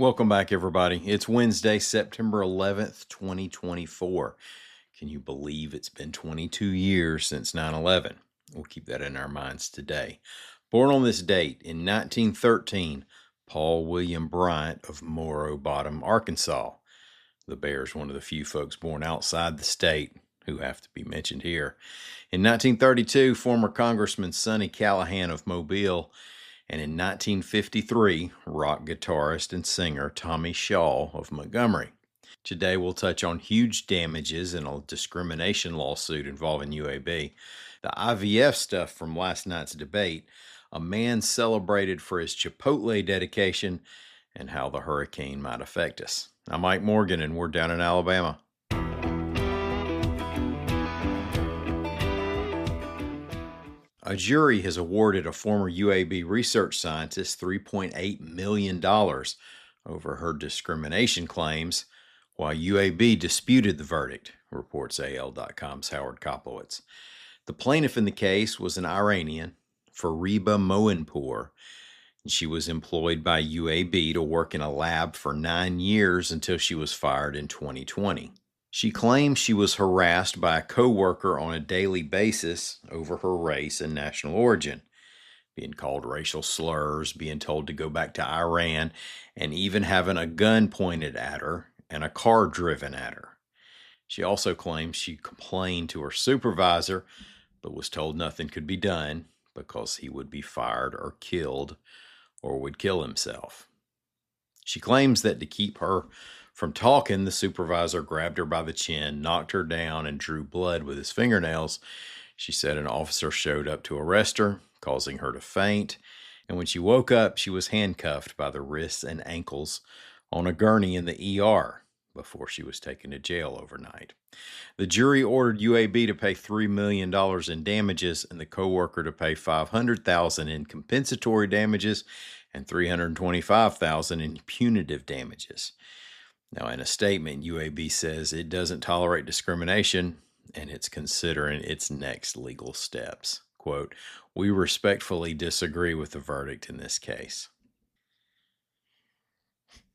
Welcome back, everybody. It's Wednesday, September 11th, 2024. Can you believe it's been 22 years since 9/11? We'll keep that in our minds today. Born on this date in 1913, Paul William Bryant of Morrow Bottom, Arkansas. The Bear's one of the few folks born outside the state who have to be mentioned here. In 1932, former Congressman Sonny Callahan of Mobile. And in 1953, rock guitarist and singer Tommy Shaw of Montgomery. Today we'll touch on huge damages in a discrimination lawsuit involving UAB, the IVF stuff from last night's debate, a man celebrated for his Chipotle dedication, and how the hurricane might affect us. I'm Mike Morgan, and we're down in Alabama. A jury has awarded a former UAB research scientist $3.8 million over her discrimination claims, while UAB disputed the verdict, reports AL.com's Howard Koplowitz. The plaintiff in the case was an Iranian, Fariba Moinpour, and she was employed by UAB to work in a lab for 9 years until she was fired in 2020. She claims she was harassed by a coworker on a daily basis over her race and national origin, being called racial slurs, being told to go back to Iran, and even having a gun pointed at her and a car driven at her. She also claims she complained to her supervisor, but was told nothing could be done because he would be fired or killed or would kill himself. She claims that to keep her from talking, the supervisor grabbed her by the chin, knocked her down, and drew blood with his fingernails. She said an officer showed up to arrest her, causing her to faint, and when she woke up, she was handcuffed by the wrists and ankles on a gurney in the ER before she was taken to jail overnight. The jury ordered UAB to pay $3 million in damages and the coworker to pay $500,000 in compensatory damages and $325,000 in punitive damages. Now, in a statement, UAB says it doesn't tolerate discrimination and it's considering its next legal steps. Quote, "We respectfully disagree with the verdict in this case."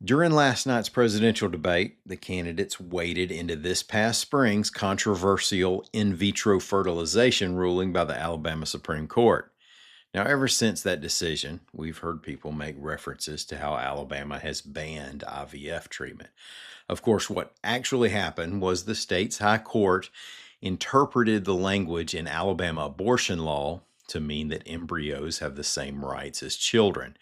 During last night's presidential debate, the candidates waded into this past spring's controversial in vitro fertilization ruling by the Alabama Supreme Court. Now, ever since that decision, we've heard people make references to how Alabama has banned IVF treatment. Of course, what actually happened was the state's high court interpreted the language in Alabama abortion law to mean that embryos have the same rights as children,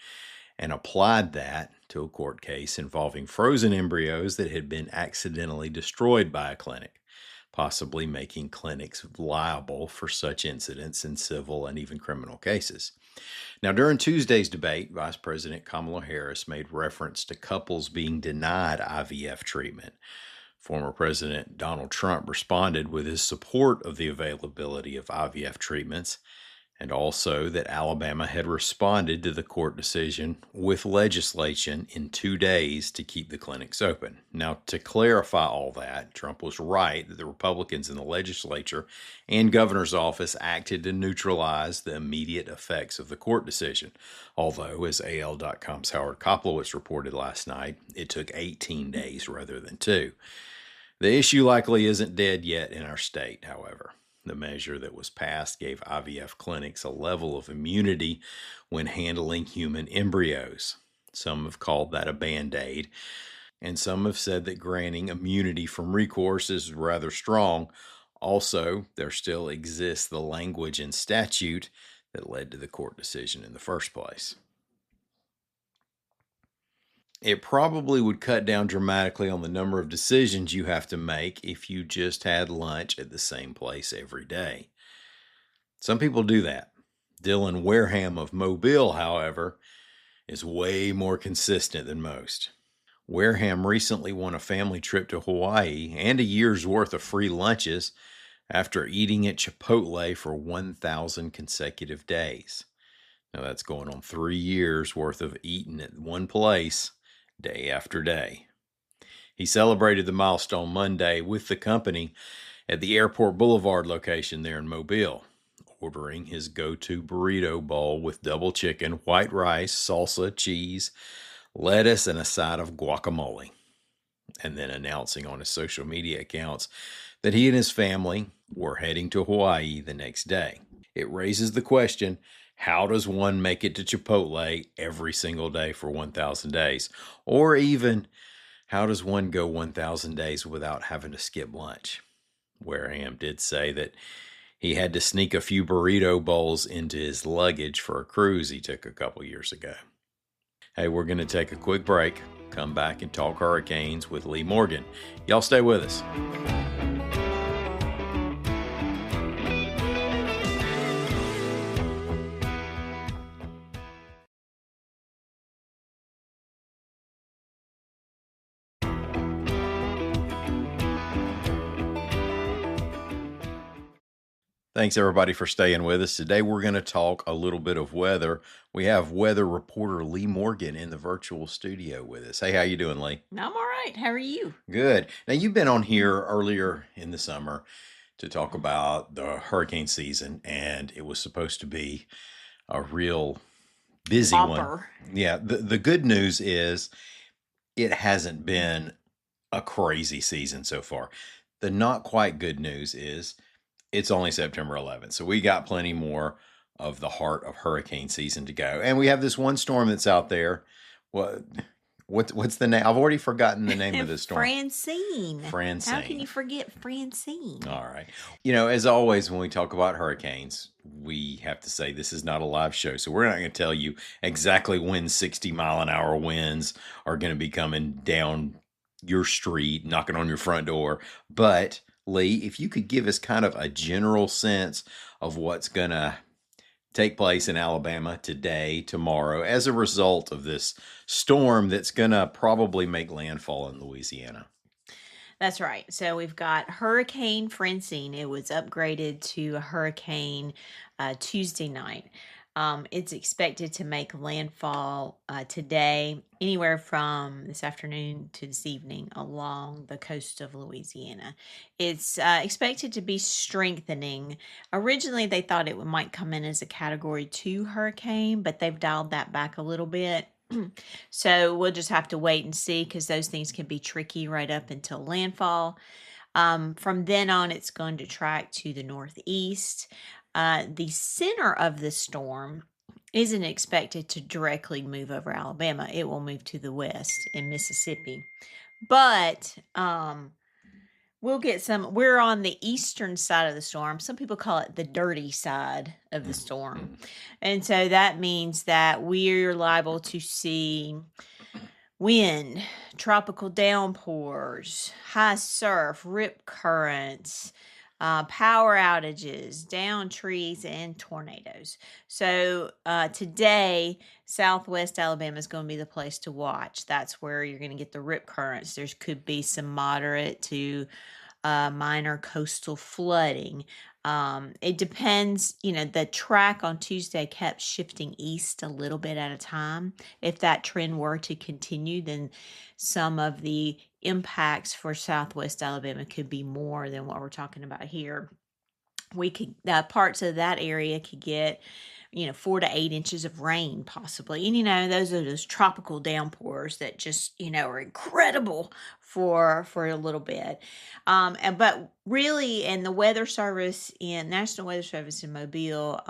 and applied that to a court case involving frozen embryos that had been accidentally destroyed by a clinic, possibly making clinics liable for such incidents in civil and even criminal cases. Now, during Tuesday's debate, Vice President Kamala Harris made reference to couples being denied IVF treatment. Former President Donald Trump responded with his support of the availability of IVF treatments, and also that Alabama had responded to the court decision with legislation in 2 days to keep the clinics open. Now, to clarify all that, Trump was right that the Republicans in the legislature and governor's office acted to neutralize the immediate effects of the court decision, although, as AL.com's Howard Koplowitz reported last night, it took 18 days rather than 2. The issue likely isn't dead yet in our state, however. The measure that was passed gave IVF clinics a level of immunity when handling human embryos. Some have called that a Band-Aid, and some have said that granting immunity from recourse is rather strong. Also, there still exists the language in statute that led to the court decision in the first place. It probably would cut down dramatically on the number of decisions you have to make if you just had lunch at the same place every day. Some people do that. Dylan Wareham of Mobile, however, is way more consistent than most. Wareham recently won a family trip to Hawaii and a year's worth of free lunches after eating at Chipotle for 1,000 consecutive days. Now that's going on 3 years worth of eating at one place day after day. He celebrated the milestone Monday with the company at the Airport Boulevard location there in Mobile, ordering his go-to burrito bowl with double chicken, white rice, salsa, cheese, lettuce, and a side of guacamole, and then announcing on his social media accounts that he and his family were heading to Hawaii the next day. It raises the question, how does one make it to Chipotle every single day for 1,000 days? Or even, how does one go 1,000 days without having to skip lunch? Wareham did say that he had to sneak a few burrito bowls into his luggage for a cruise he took a couple years ago. Hey, we're going to take a quick break, come back and talk hurricanes with Lee Morgan. Y'all stay with us. Thanks everybody for staying with us. Today we're going to talk a little bit of weather. We have weather reporter Lee Morgan in the virtual studio with us. Hey, how you doing, Lee? I'm all right. How are you? Good. Now you've been on here earlier in the summer to talk about the hurricane season, and it was supposed to be a real busy one. Yeah, the good news is it hasn't been a crazy season so far. The not quite good news is it's only September 11th. So we got plenty more of the heart of hurricane season to go. And we have this one storm that's out there. What's the name? I've already forgotten the name of this storm. Francine. Francine. How can you forget Francine? All right. As always, when we talk about hurricanes, we have to say this is not a live show. So we're not going to tell you exactly when 60-mile-an-hour winds are going to be coming down your street, knocking on your front door. But Lee, if you could give us kind of a general sense of what's going to take place in Alabama today, tomorrow, as a result of this storm that's going to probably make landfall in Louisiana. That's right. So we've got Hurricane Francine. It was upgraded to a hurricane Tuesday night. It's expected to make landfall today, anywhere from this afternoon to this evening along the coast of Louisiana. It's expected to be strengthening. Originally, they thought it might come in as a Category 2 hurricane, but they've dialed that back a little bit. So we'll just have to wait and see, because those things can be tricky right up until landfall. From then on, it's going to track to the northeast. The center of the storm isn't expected to directly move over Alabama. It will move to the west in Mississippi. But we'll get some. We're on the eastern side of the storm. Some people call it the dirty side of the storm. And so that means that we're liable to see wind, tropical downpours, high surf, rip currents, power outages, down trees, and tornadoes. So today, Southwest Alabama is going to be the place to watch. That's where you're going to get the rip currents. There could be some moderate to minor coastal flooding. It depends, the track on Tuesday kept shifting east a little bit at a time. If that trend were to continue, then some of the impacts for Southwest Alabama could be more than what we're talking about here. We could, parts of that area could get 4 to 8 inches of rain possibly. And, those are those tropical downpours that just, are incredible for a little bit. But really, and the National Weather Service in Mobile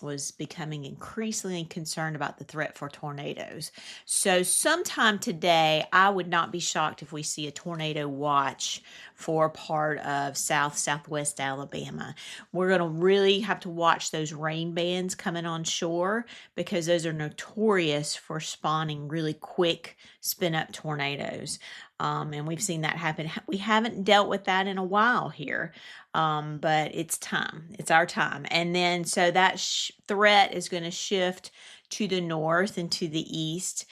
was becoming increasingly concerned about the threat for tornadoes. So sometime today, I would not be shocked if we see a tornado watch for part of southwest Alabama. We're going to really have to watch those rain bands coming on shore, because those are notorious for spawning really quick spin up tornadoes. And we've seen that happen. We haven't dealt with that in a while here, but it's time. It's our time. And then so that threat is going to shift to the north and to the east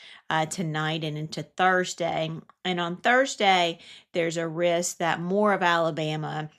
tonight and into Thursday. And on Thursday, there's a risk that more of Alabama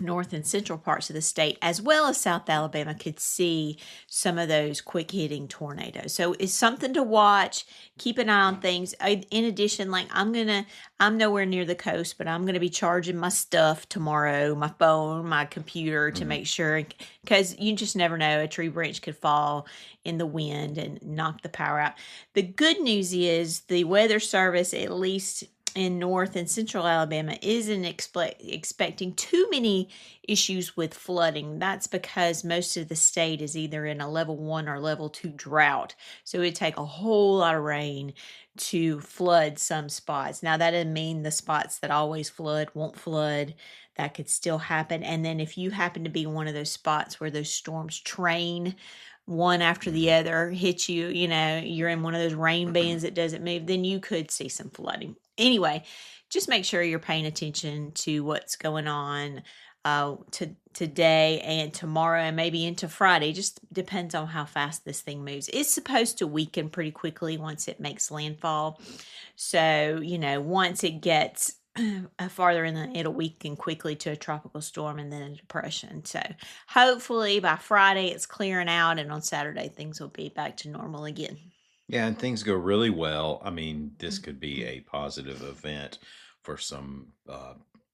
north and central parts of the state, as well as South Alabama, could see some of those quick hitting tornadoes. So it's something to watch. Keep an eye on things. In addition, like I'm nowhere near the coast, but I'm gonna be charging my stuff tomorrow, my phone, my computer, to make sure, because you just never know. A tree branch could fall in the wind and knock the power out. The good news is the Weather Service, at least in North and Central Alabama, isn't expecting too many issues with flooding. That's because most of the state is either in a level 1 or level 2 drought. So it would take a whole lot of rain to flood some spots. Now, that doesn't mean the spots that always flood won't flood. That could still happen. And then if you happen to be one of those spots where those storms train one after the other, hit you, you're in one of those rain bands that doesn't move, then you could see some flooding. Anyway, just make sure you're paying attention to what's going on today and tomorrow and maybe into Friday. Just depends on how fast this thing moves. It's supposed to weaken pretty quickly once it makes landfall. So, once it gets farther in, it'll weaken quickly to a tropical storm and then a depression. So hopefully by Friday it's clearing out, and on Saturday things will be back to normal again. Yeah, and things go really well. I mean, this could be a positive event for some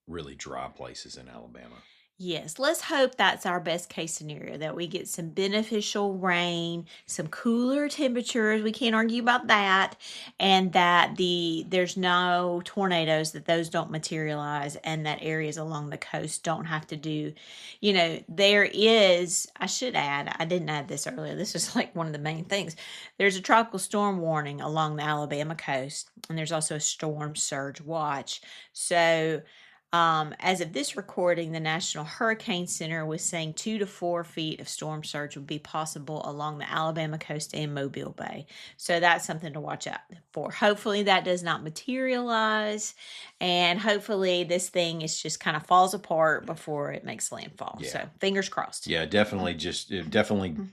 really dry places in Alabama. Yes, let's hope that's our best case scenario, that we get some beneficial rain, some cooler temperatures. We can't argue about that. And that there's no tornadoes, that those don't materialize, and that areas along the coast don't have to do, there is, I should add, I didn't add this earlier. This is like one of the main things. There's a tropical storm warning along the Alabama coast, and there's also a storm surge watch. So, as of this recording, the National Hurricane Center was saying 2 to 4 feet of storm surge would be possible along the Alabama coast and Mobile Bay. So that's something to watch out for. Hopefully that does not materialize, and hopefully this thing is just kind of falls apart before it makes landfall. Yeah. So fingers crossed. Yeah, definitely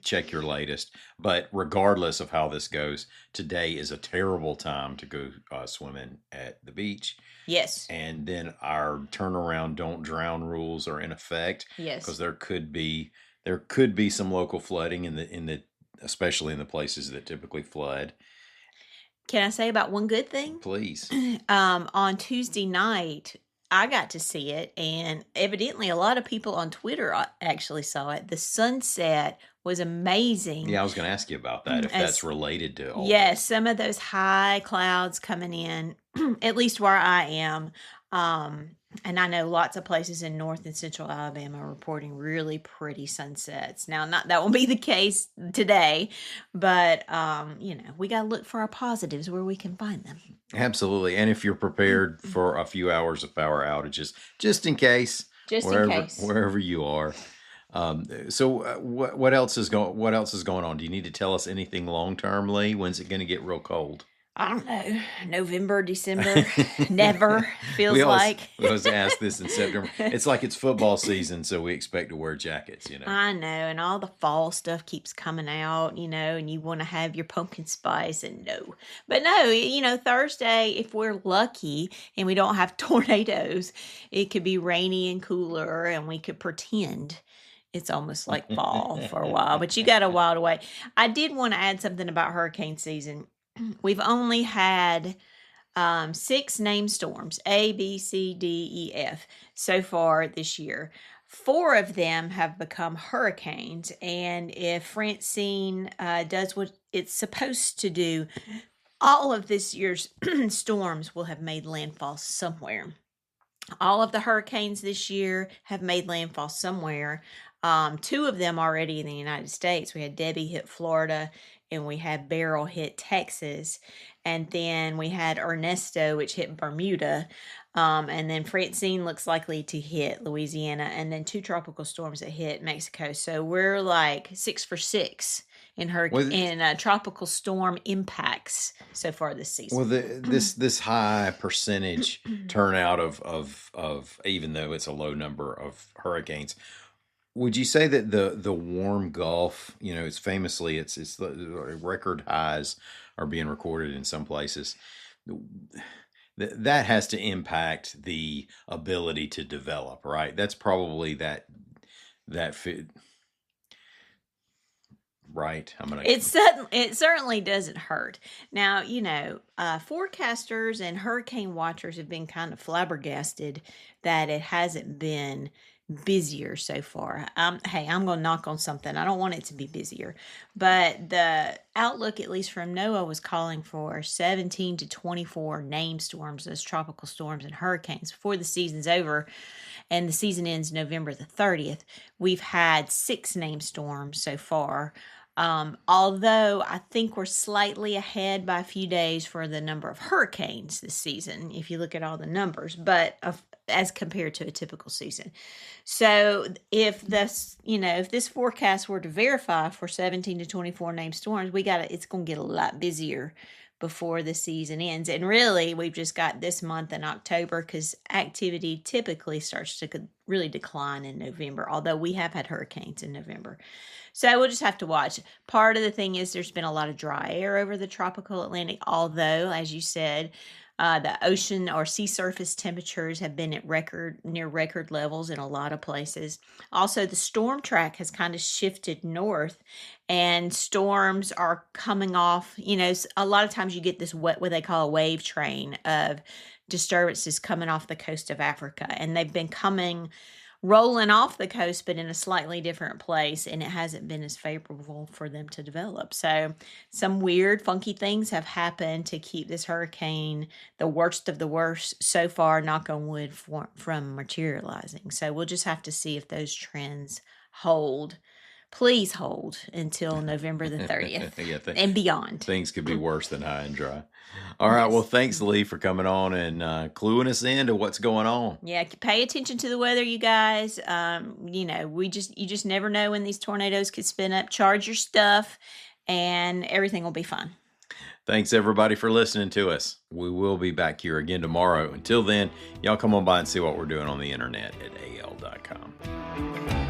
check your latest. But regardless of how this goes, today is a terrible time to go swimming at the beach. Yes. And then our turnaround, don't drown rules are in effect. Yes. Because there could be some local flooding in the especially in the places that typically flood. Can I say about one good thing? Please. On Tuesday night, I got to see it, and evidently a lot of people on Twitter actually saw it. The sunset was amazing. Yeah, I was going to ask you about that, if that's related to all yes, this. some of those high clouds coming in, at least where I am. And I know lots of places in North and Central Alabama are reporting really pretty sunsets. Now, that won't be the case today, but we got to look for our positives where we can find them. Absolutely, and if you're prepared for a few hours of power outages, just in case, wherever you are. So what else is going on? Do you need to tell us anything long term, Lee? When's it going to get real cold? I don't know. November, December, never feels like. We always ask this in September. It's like it's football season, so we expect to wear jackets, I know, and all the fall stuff keeps coming out, and you want to have your pumpkin spice, and no. But no, Thursday, if we're lucky and we don't have tornadoes, it could be rainy and cooler, and we could pretend it's almost like fall for a while. But you got a while to wait. I did want to add something about hurricane season. We've only had 6 named storms, A, B, C, D, E, F, so far this year. 4 of them have become hurricanes, and if Francine does what it's supposed to do, all of this year's storms will have made landfall somewhere. All of the hurricanes this year have made landfall somewhere. 2 of them already in the United States. We had Debbie hit Florida, and we had Beryl hit Texas, and then we had Ernesto, which hit Bermuda, and then Francine looks likely to hit Louisiana, and then 2 tropical storms that hit Mexico. So we're like 6 for 6 in tropical storm impacts so far this season. Well, this high percentage turnout of even though it's a low number of hurricanes. Would you say that the warm Gulf, it's famously it's the record highs are being recorded in some places. that has to impact the ability to develop, right? That's probably that fit, right? It certainly doesn't hurt. Now, forecasters and hurricane watchers have been kind of flabbergasted that it hasn't been busier so far. Hey, I'm going to knock on something. I don't want it to be busier, but the outlook, at least from NOAA, was calling for 17 to 24 named storms, those tropical storms and hurricanes, before the season's over. And the season ends November the 30th. We've had 6 named storms so far. Although I think we're slightly ahead by a few days for the number of hurricanes this season, if you look at all the numbers, but as compared to a typical season. So if this forecast were to verify for 17 to 24 named storms, it's going to get a lot busier before the season ends. And really, we've just got this month in October, because activity typically starts to really decline in November, although we have had hurricanes in November. So we'll just have to watch. Part of the thing is there's been a lot of dry air over the tropical Atlantic, although, as you said, the ocean or sea surface temperatures have been at near record levels in a lot of places. Also, the storm track has kind of shifted north, and storms are coming off. A lot of times you get this what they call a wave train of disturbances coming off the coast of Africa, and they've been rolling off the coast, but in a slightly different place, and it hasn't been as favorable for them to develop. So some weird, funky things have happened to keep this hurricane, the worst of the worst so far, knock on wood, from materializing. So we'll just have to see if those trends hold. Please hold until November the 30th and beyond. Things could be worse than high and dry. All right. Well, thanks, Lee, for coming on and cluing us into what's going on. Yeah, pay attention to the weather, you guys. You just never know when these tornadoes could spin up. Charge your stuff, and everything will be fine. Thanks, everybody, for listening to us. We will be back here again tomorrow. Until then, y'all come on by and see what we're doing on the internet at al.com.